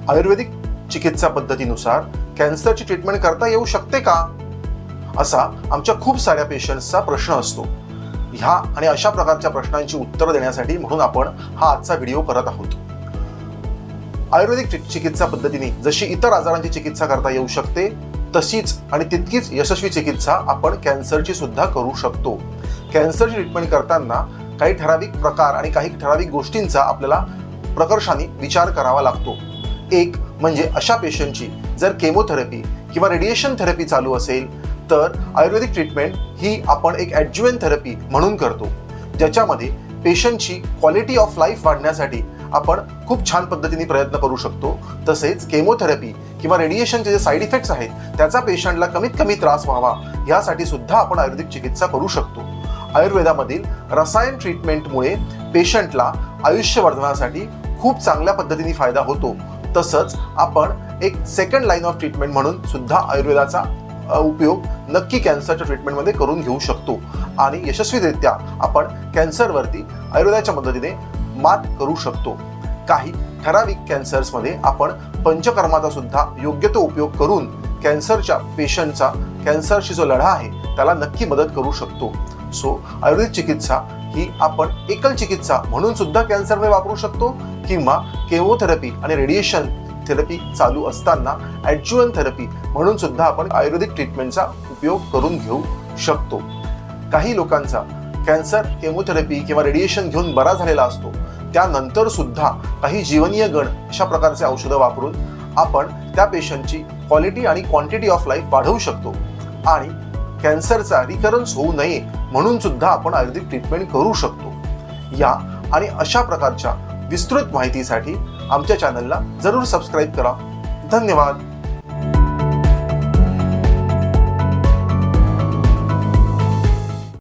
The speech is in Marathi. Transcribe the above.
आयुर्वेदिक चिकित्सा पद्धतीनुसार कॅन्सरची ट्रीटमेंट करता येऊ शकते का, असा आमच्या खूप साऱ्या पेशंट्सचा प्रश्न असतो. ह्या आणि अशा प्रकारच्या प्रश्नांची उत्तरं देण्यासाठी म्हणून आपण हा आजचा व्हिडिओ करत आहोत. आयुर्वेदिक चिकित्सा पद्धतीने जशी इतर आजारांची चिकित्सा करता येऊ शकते तशीच आणि तितकीच यशस्वी चिकित्सा आपण कॅन्सरची सुद्धा करू शकतो. कॅन्सरची ट्रीटमेंट करताना काही ठराविक प्रकार आणि काही ठराविक गोष्टींचा आपल्याला प्रकर्षाने विचार करावा लागतो. एक म्हणजे अशा पेशंटची जर केमोथेरपी किंवा रेडिएशन थेरपी चालू असेल तर आयुर्वेदिक ट्रीटमेंट ही आपण एक ॲडज्युव्हंट थेरपी म्हणून करतो, ज्याच्यामध्ये पेशंटची क्वालिटी ऑफ लाईफ वाढण्यासाठी आपण खूप छान पद्धतीने प्रयत्न करू शकतो. तसेच केमोथेरपी किंवा रेडिएशनचे जे साईड इफेक्ट्स आहेत त्याचा पेशंटला कमीत कमी त्रास व्हावा यासाठी सुद्धा आपण आयुर्वेदिक चिकित्सा करू शकतो. आयुर्वेदामधील रसायन ट्रीटमेंटमुळे पेशंटला आयुष्य वर्धनासाठी खूप चांगल्या पद्धतीने फायदा होतो. तसंच आपण एक सेकंड लाईन ऑफ ट्रीटमेंट म्हणून सुद्धा आयुर्वेदाचा उपयोग नक्की कॅन्सरच्या ट्रीटमेंटमध्ये करून घेऊ शकतो आणि यशस्वीरित्या आपण कॅन्सरवरती आयुर्वेदाच्या मदतीने मात करू शकतो. काही ठराविक कॅन्सर्समध्ये आपण पंचकर्माचा सुद्धा योग्य तो उपयोग करून कॅन्सरच्या पेशंटचा कॅन्सरशी जो लढा आहे त्याला नक्की मदत करू शकतो. सो आयुर्वेदिक चिकित्सा ही आपण एकल चिकित्सा म्हणून सुद्धा कॅन्सरमध्ये वापरू शकतो किंवा केमोथेरपी आणि रेडिएशन थेरपी चालू असताना ॲडज्युव्हंट थेरपी म्हणून सुद्धा आपण आयुर्वेदिक ट्रीटमेंटचा उपयोग करून घेऊ शकतो. काही लोकांचा कॅन्सर केमोथेरपी किंवा रेडिएशन घेऊन बरा झालेला असतो, त्यानंतर सुद्धा काही जीवनीय गण अशा प्रकारचे औषधं वापरून आपण त्या पेशंटची क्वालिटी आणि क्वांटिटी ऑफ लाईफ वाढवू शकतो आणि कॅन्सरचा रिकरन्स होऊ नये म्हणून सुद्धा आपण आयुर्वेदिक ट्रीटमेंट करू शकतो. या आणि अशा प्रकारच्या विस्तृत माहितीसाठी आमच्या चॅनलला जरूर सबस्क्राईब करा. धन्यवाद.